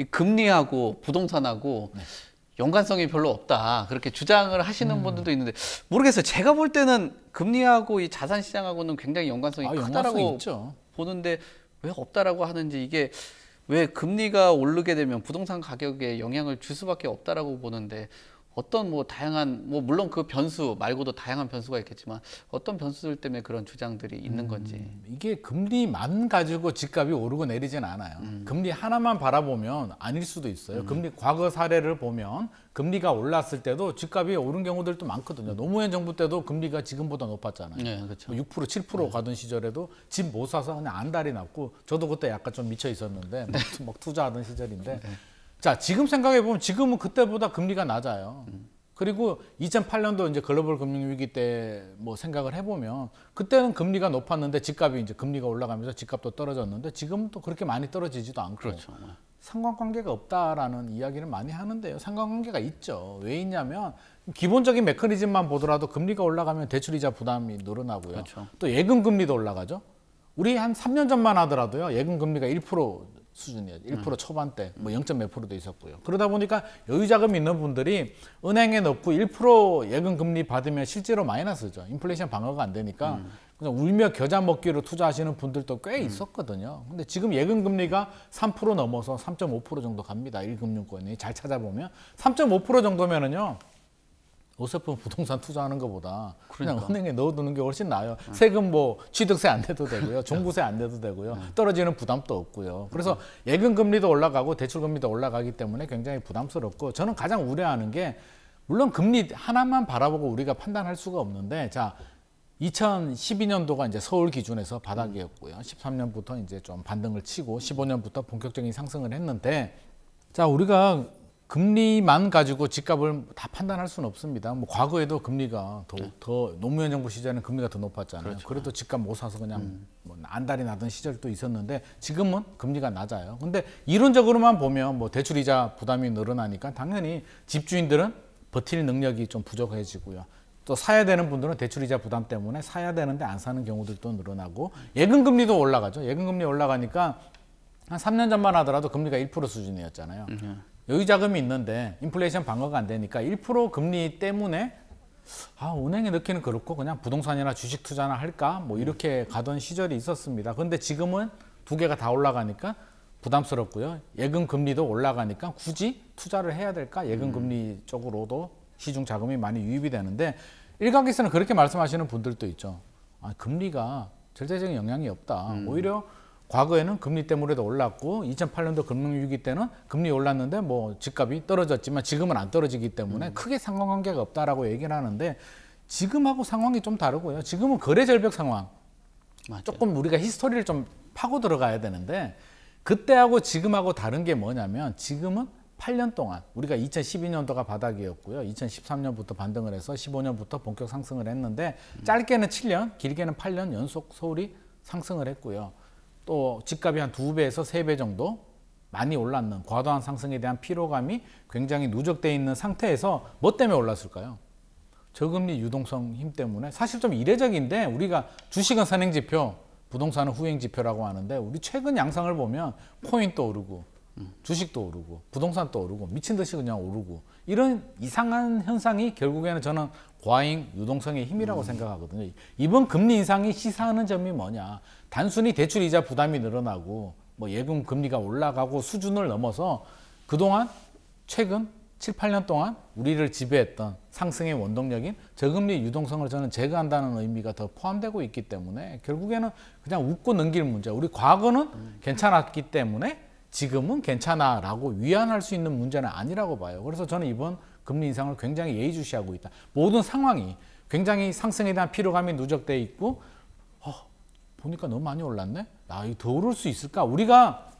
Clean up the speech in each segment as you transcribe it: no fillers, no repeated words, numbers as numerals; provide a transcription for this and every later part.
이 금리하고 부동산하고 연관성이 별로 없다. 그렇게 주장을 하시는 분들도 있는데 모르겠어요. 제가 볼 때는 금리하고 이 자산 시장하고는 굉장히 연관성이 크다라고 보는데 왜 없다라고 하는지, 이게 왜 금리가 오르게 되면 부동산 가격에 영향을 줄 수밖에 없다라고 보는데, 어떤 뭐 다양한, 뭐 물론 그 변수 말고도 다양한 변수가 있겠지만 어떤 변수들 때문에 그런 주장들이 있는 건지. 이게 금리만 가지고 집값이 오르고 내리진 않아요. 금리 하나만 바라보면 아닐 수도 있어요. 금리 과거 사례를 보면 금리가 올랐을 때도 집값이 오른 경우들도 많거든요. 노무현 정부 때도 금리가 지금보다 높았잖아요. 네, 그렇죠. 6%, 7% 가던 시절에도 집 못 사서 그냥 안달이 났고, 저도 그때 약간 좀 미쳐 있었는데 막 투자하던 시절인데, 자, 지금 생각해 보면 지금은 그때보다 금리가 낮아요. 그리고 2008년도 이제 글로벌 금융위기 때 뭐 생각을 해보면 그때는 금리가 높았는데 집값이 이제 금리가 올라가면서 집값도 떨어졌는데 지금은 또 그렇게 많이 떨어지지도 않고. 그렇죠. 상관관계가 없다라는 이야기를 많이 하는데요. 상관관계가 있죠. 왜 있냐면 기본적인 메커니즘만 보더라도 금리가 올라가면 대출이자 부담이 늘어나고요. 그렇죠. 또 예금 금리도 올라가죠. 우리 한 3년 전만 하더라도요. 예금 금리가 1% 수준이에요. 1% 초반대, 뭐 0. 몇 %도 있었고요. 그러다 보니까 여유자금 있는 분들이 은행에 넣고 1% 예금 금리 받으면 실제로 마이너스죠. 인플레이션 방어가 안 되니까 그냥 울며 겨자 먹기로 투자하시는 분들도 꽤 있었거든요. 근데 지금 예금 금리가 3% 넘어서 3.5% 정도 갑니다. 1금융권이 잘 찾아보면 3.5% 정도면은요. 어설픈 부동산 투자하는 것보다 그냥 은행에 넣어두는 게 훨씬 나아요. 세금 뭐 취득세 안 내도 되고요. 종부세 안 내도 되고요. 떨어지는 부담도 없고요. 그래서 예금 금리도 올라가고 대출 금리도 올라가기 때문에 굉장히 부담스럽고, 저는 가장 우려하는 게, 물론 금리 하나만 바라보고 우리가 판단할 수가 없는데, 자, 2012년도가 이제 서울 기준에서 바닥이었고요. 13년부터 이제 좀 반등을 치고 15년부터 본격적인 상승을 했는데, 자, 우리가 금리만 가지고 집값을 다 판단할 수는 없습니다. 뭐 과거에도 금리가 더 노무현 정부 시절에는 금리가 더 높았잖아요. 그렇죠. 그래도 집값 못 사서 그냥 뭐 안달이 나던 시절도 있었는데 지금은 금리가 낮아요. 근데 이론적으로만 보면 뭐 대출이자 부담이 늘어나니까 당연히 집주인들은 버틸 능력이 좀 부족해지고요. 또 사야 되는 분들은 대출이자 부담 때문에 사야 되는데 안 사는 경우들도 늘어나고, 예금 금리도 올라가죠. 예금 금리 올라가니까 한 3년 전만 하더라도 금리가 1% 수준이었잖아요. 여유자금이 있는데 인플레이션 방어가 안 되니까 1% 금리 때문에 은행에 넣기는 그렇고 그냥 부동산이나 주식 투자나 할까 뭐 이렇게 가던 시절이 있었습니다. 그런데 지금은 두 개가 다 올라가니까 부담스럽고요. 예금 금리도 올라가니까 굳이 투자를 해야 될까? 예금 금리 쪽으로도 시중 자금이 많이 유입이 되는데, 일각에서는 그렇게 말씀하시는 분들도 있죠. 금리가 절대적인 영향이 없다. 오히려 과거에는 금리 때문에도 올랐고 2008년도 금융위기 때는 금리 올랐는데 뭐 집값이 떨어졌지만 지금은 안 떨어지기 때문에 크게 상관관계가 없다라고 얘기를 하는데, 지금하고 상황이 좀 다르고요. 지금은 거래 절벽 상황. 맞아요. 조금 우리가 히스토리를 좀 파고 들어가야 되는데, 그때하고 지금하고 다른 게 뭐냐면, 지금은 8년 동안 우리가 2012년도가 바닥이었고요. 2013년부터 반등을 해서 15년부터 본격 상승을 했는데, 짧게는 7년, 길게는 8년 연속 서울이 상승을 했고요. 또 집값이 한 2배에서 3배 정도 많이 올랐는, 과도한 상승에 대한 피로감이 굉장히 누적되어 있는 상태에서 뭐 때문에 올랐을까요? 저금리 유동성 힘 때문에. 사실 좀 이례적인데, 우리가 주식은 선행지표, 부동산은 후행지표라고 하는데, 우리 최근 양상을 보면 코인도 오르고 주식도 오르고 부동산도 오르고 미친 듯이 그냥 오르고, 이런 이상한 현상이 결국에는 저는 과잉 유동성의 힘이라고 생각하거든요. 이번 금리 인상이 시사하는 점이 뭐냐, 단순히 대출 이자 부담이 늘어나고 뭐 예금 금리가 올라가고 수준을 넘어서 그동안 최근 7, 8년 동안 우리를 지배했던 상승의 원동력인 저금리 유동성을 저는 제거한다는 의미가 더 포함되고 있기 때문에, 결국에는 그냥 웃고 넘길 문제. 우리 과거는 괜찮았기 때문에 지금은 괜찮아라고 위안할 수 있는 문제는 아니라고 봐요. 그래서 저는 이번 금리 인상을 굉장히 예의주시하고 있다. 모든 상황이 굉장히 상승에 대한 피로감이 누적돼 있고, 보니까 너무 많이 올랐네? 이거 더 오를 수 있을까? 우리가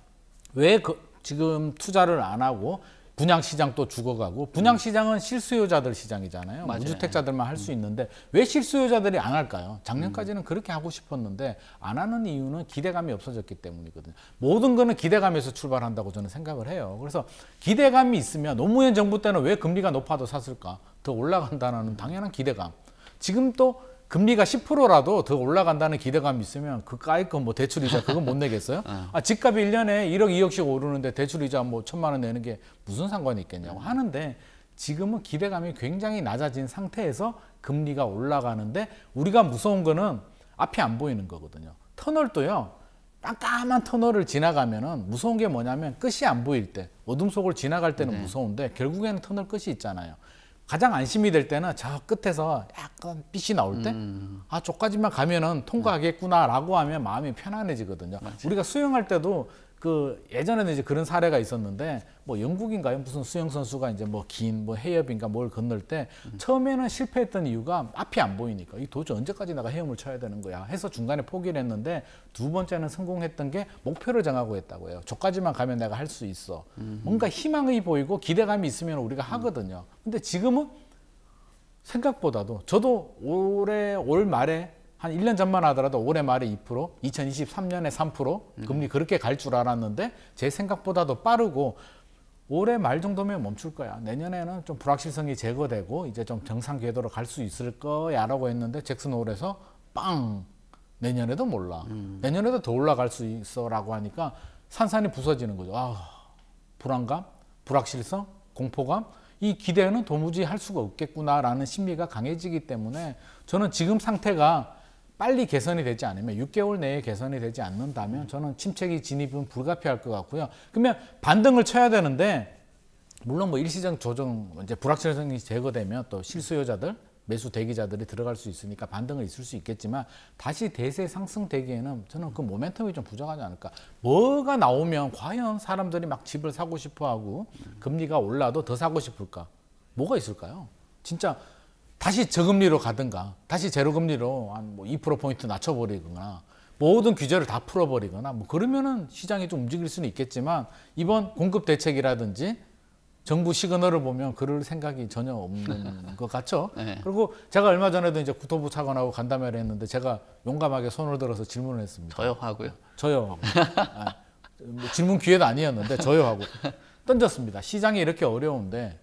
왜 지금 투자를 안 하고 분양시장 또 죽어가고, 분양시장은 실수요자들 시장이잖아요. 맞아요. 무주택자들만 할 수 있는데 왜 실수요자들이 안 할까요? 작년까지는 그렇게 하고 싶었는데 안 하는 이유는 기대감이 없어졌기 때문이거든요. 모든 거는 기대감에서 출발한다고 저는 생각을 해요. 그래서 기대감이 있으면, 노무현 정부 때는 왜 금리가 높아도 샀을까? 더 올라간다는 당연한 기대감. 지금 또 금리가 10%라도 더 올라간다는 기대감이 있으면 그까이 거뭐 대출이자 그건 못 내겠어요? 집값이 1년에 1억 2억씩 오르는데 대출이자 뭐 1,000만 원 내는 게 무슨 상관이 있겠냐고 하는데 지금은 기대감이 굉장히 낮아진 상태에서 금리가 올라가는데 우리가 무서운 거는 앞이 안 보이는 거거든요. 터널도요. 깜깜한 터널을 지나가면은 무서운 게 뭐냐면 끝이 안 보일 때, 어둠 속을 지나갈 때는 무서운데 결국에는 터널 끝이 있잖아요. 가장 안심이 될 때는 저 끝에서 약간 빛이 나올 때, 아, 저까지만 가면은 통과하겠구나라고 하면 마음이 편안해지거든요. 맞아요. 우리가 수영할 때도 그 예전에는 이제 그런 사례가 있었는데 뭐 영국인가요? 무슨 수영 선수가 이제 뭐 긴 뭐 해협인가 뭘 건널 때 처음에는 실패했던 이유가 앞이 안 보이니까 이 도대체 언제까지 내가 헤엄을 쳐야 되는 거야 해서 중간에 포기를 했는데 두 번째는 성공했던 게 목표를 정하고 했다고요. 저까지만 가면 내가 할 수 있어. 뭔가 희망이 보이고 기대감이 있으면 우리가 하거든요. 근데 지금은 생각보다도 저도 올 말에 한 1년 전만 하더라도 올해 말에 2%, 2023년에 3% 금리 그렇게 갈 줄 알았는데 제 생각보다도 빠르고 올해 말 정도면 멈출 거야. 내년에는 좀 불확실성이 제거되고 이제 좀 정상 궤도로 갈 수 있을 거야 라고 했는데 잭슨 홀에서 빵! 내년에도 몰라. 내년에도 더 올라갈 수 있어 라고 하니까 산산이 부서지는 거죠. 아, 불안감, 불확실성, 공포감 이 기대는 도무지 할 수가 없겠구나라는 심리가 강해지기 때문에 저는 지금 상태가 빨리 개선이 되지 않으면 6개월 내에 개선이 되지 않는다면 저는 침체기 진입은 불가피할 것 같고요. 그러면 반등을 쳐야 되는데 물론 뭐 일시적 조정 이제 불확실성이 제거되면 또 실수요자들 매수 대기자들이 들어갈 수 있으니까 반등은 있을 수 있겠지만 다시 대세 상승되기에는 저는 그 모멘텀이 좀 부족하지 않을까. 뭐가 나오면 과연 사람들이 막 집을 사고 싶어 하고 금리가 올라도 더 사고 싶을까? 뭐가 있을까요? 진짜 다시 저금리로 가든가 다시 제로금리로 한 뭐 2%포인트 낮춰버리거나 모든 규제를 다 풀어버리거나 뭐 그러면은 시장이 좀 움직일 수는 있겠지만 이번 공급 대책이라든지 정부 시그널을 보면 그럴 생각이 전혀 없는 것 같죠. 네. 그리고 제가 얼마 전에도 이제 국토부 차관하고 간담회를 했는데 제가 용감하게 손을 들어서 질문을 했습니다. 저요 하고요. 저요 하고. 아, 뭐 질문 기회도 아니었는데 저요 하고 던졌습니다. 시장이 이렇게 어려운데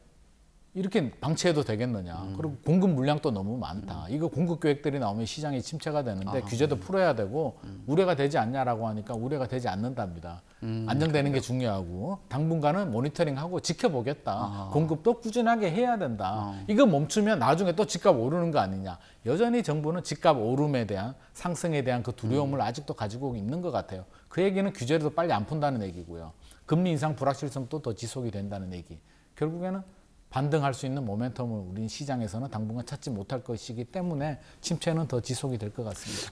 이렇게 방치해도 되겠느냐. 그리고 공급 물량도 너무 많다. 이거 공급 계획들이 나오면 시장이 침체가 되는데 규제도 풀어야 되고 우려가 되지 않냐라고 하니까 우려가 되지 않는답니다. 안정되는 게 중요하고 당분간은 모니터링하고 지켜보겠다. 공급도 꾸준하게 해야 된다. 이거 멈추면 나중에 또 집값 오르는 거 아니냐. 여전히 정부는 집값 오름에 대한 상승에 대한 그 두려움을 아직도 가지고 있는 것 같아요. 그 얘기는 규제를 빨리 안 푼다는 얘기고요. 금리 인상 불확실성도 더 지속이 된다는 얘기. 결국에는 반등할 수 있는 모멘텀을 우리 시장에서는 당분간 찾지 못할 것이기 때문에 침체는 더 지속이 될 것 같습니다.